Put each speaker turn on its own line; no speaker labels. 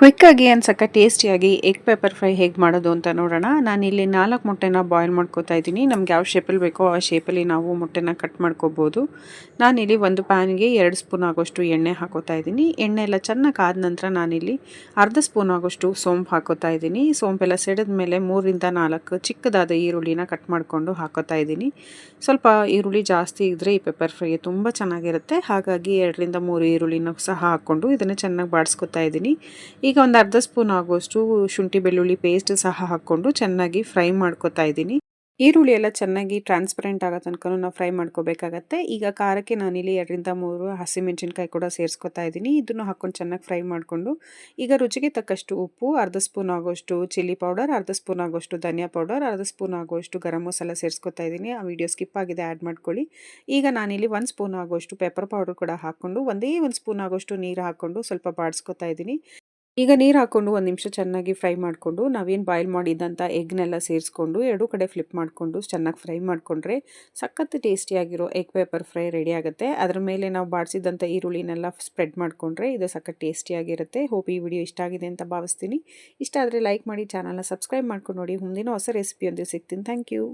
Quick ಆಗಿ ಅನ್ಸಕ್ಕೆ ಟೇಸ್ಟಿಯಾಗಿ egg pepper fry ಹೇಗೆ ಮಾಡೋದು ಅಂತ ನೋಡೋಣ. ನಾನಿಲ್ಲಿ 4 ಮೊಟ್ಟೆನ ಬಾಯ್ಲ್ ಮಾಡ್ಕೋತಾ ಇದ್ದೀನಿ. ನಮ್ಗೆ ಯಾವ ಶೇಪಲ್ಲಿ ಬೇಕೋ ಆ ಶೇಪಲ್ಲಿ ನಾವು ಮೊಟ್ಟೆನ ಕಟ್ ಮಾಡ್ಕೋಬೋದು. ನಾನಿಲ್ಲಿ ಒಂದು ಪ್ಯಾನ್ಗೆ 2 ಸ್ಪೂನ್ ಆಗೋಷ್ಟು ಎಣ್ಣೆ ಹಾಕೋತಾ ಇದ್ದೀನಿ. ಎಣ್ಣೆ ಎಲ್ಲ ಚೆನ್ನಾಗಿ ಕಾದ ನಂತರ ನಾನಿಲ್ಲಿ ಅರ್ಧ ಸ್ಪೂನ್ ಆಗೋಷ್ಟು ಸೋಂಪು ಹಾಕೋತಾ ಇದ್ದೀನಿ. ಸೋಂಪೆಲ್ಲ ಸಿಡಿದ ಮೇಲೆ 3ರಿಂದ 4 ಚಿಕ್ಕದಾದ ಈರುಳ್ಳಿನ ಕಟ್ ಮಾಡಿಕೊಂಡು ಹಾಕೋತಾ ಇದ್ದೀನಿ. ಸ್ವಲ್ಪ ಈರುಳ್ಳಿ ಜಾಸ್ತಿ ಇದ್ದರೆ ಈ ಪೆಪ್ಪರ್ ಫ್ರೈ ತುಂಬ ಚೆನ್ನಾಗಿರುತ್ತೆ. ಹಾಗಾಗಿ 2ರಿಂದ 3 ಈರುಳ್ಳಿನ ಸಹ ಹಾಕ್ಕೊಂಡು ಇದನ್ನು ಚೆನ್ನಾಗಿ ಬಾಡಿಸ್ಕೊತಾ ಇದ್ದೀನಿ. ಈಗ ಒಂದು ಅರ್ಧ ಸ್ಪೂನ್ ಆಗುವಷ್ಟು ಶುಂಠಿ ಬೆಳ್ಳುಳ್ಳಿ ಪೇಸ್ಟ್ ಸಹ ಹಾಕ್ಕೊಂಡು ಚೆನ್ನಾಗಿ ಫ್ರೈ ಮಾಡ್ಕೊತಾ ಇದ್ದೀನಿ. ಈರುಳ್ಳಿ ಎಲ್ಲ ಚೆನ್ನಾಗಿ ಟ್ರಾನ್ಸ್ಪರೆಂಟ್ ಆಗೋ ತನಕ ನಾವು ಫ್ರೈ ಮಾಡ್ಕೋಬೇಕಾಗತ್ತೆ. ಈಗ ಖಾರಕ್ಕೆ ನಾನಿಲ್ಲಿ 2ರಿಂದ 3 ಹಸಿಮೆಣಸಿನ್ಕಾಯಿ ಕೂಡ ಸೇರಿಸ್ಕೊತಾ ಇದ್ದೀನಿ. ಇದನ್ನು ಹಾಕ್ಕೊಂಡು ಚೆನ್ನಾಗಿ ಫ್ರೈ ಮಾಡಿಕೊಂಡು ಈಗ ರುಚಿಗೆ ತಕ್ಕಷ್ಟು ಉಪ್ಪು, ಅರ್ಧ ಸ್ಪೂನ್ ಆಗೋಷ್ಟು ಚಿಲ್ಲಿ ಪೌಡರ್, ಅರ್ಧ ಸ್ಪೂನ್ ಆಗೋಷ್ಟು ಧನಿಯಾ ಪೌಡರ್, ಅರ್ಧ ಸ್ಪೂನ್ ಆಗೋಷ್ಟು ಗರಂ ಮಸಾಲ ಸೇರಿಸ್ಕೊತಾ ಇದ್ದೀನಿ. ಆ ವಿಡಿಯೋ ಸ್ಕಿಪ್ ಆಗಿದೆ, ಆ್ಯಡ್ ಮಾಡ್ಕೊಳ್ಳಿ. ಈಗ ನಾನಿಲ್ಲಿ 1 ಸ್ಪೂನ್ ಆಗೋಷ್ಟು ಪೆಪ್ಪರ್ ಪೌಡರ್ ಕೂಡ ಹಾಕ್ಕೊಂಡು ಒಂದೇ 1 ಸ್ಪೂನ್ ಆಗೋಷ್ಟು ನೀರು ಹಾಕ್ಕೊಂಡು ಸ್ವಲ್ಪ ಬಾಡಿಸ್ಕೊತಾ ಇದ್ದೀನಿ. ಈಗ ನೀರು ಹಾಕ್ಕೊಂಡು 1 ನಿಮಿಷ ಚೆನ್ನಾಗಿ ಫ್ರೈ ಮಾಡಿಕೊಂಡು ನಾವೇನು ಬಾಯ್ಲ್ ಮಾಡಿದ್ದಂಥ ಎಗ್ನೆಲ್ಲ ಸೇರಿಸ್ಕೊಂಡು ಎರಡೂ ಕಡೆ ಫ್ಲಿಪ್ ಮಾಡಿಕೊಂಡು ಚೆನ್ನಾಗಿ ಫ್ರೈ ಮಾಡಿಕೊಂಡ್ರೆ ಸಖತ್ ಟೇಸ್ಟಿಯಾಗಿರೋ ಎಗ್ ಪೆಪ್ಪರ್ ಫ್ರೈ ರೆಡಿ ಆಗುತ್ತೆ. ಅದರ ಮೇಲೆ ನಾವು ಬಾಡಿಸಿದಂಥ ಈರುಳ್ಳಿನೆಲ್ಲ ಸ್ಪ್ರೆಡ್ ಮಾಡಿಕೊಂಡ್ರೆ ಇದು ಸಖತ್ ಟೇಸ್ಟಿಯಾಗಿರುತ್ತೆ. ಹೋಪ್ ಈ ವಿಡಿಯೋ ಇಷ್ಟ ಆಗಿದೆ ಅಂತ ಭಾವಿಸ್ತೀನಿ. ಇಷ್ಟ ಆದರೆ ಲೈಕ್ ಮಾಡಿ, ಚಾನಲ್ನ ಸಬ್ಸ್ಕ್ರೈಬ್ ಮಾಡ್ಕೊಂಡು ನೋಡಿ. ಮುಂದಿನ ಹೊಸ ರೆಸಿಪಿಯೊಂದಿಗೆ ಸಿಗ್ತೀನಿ. Thank you.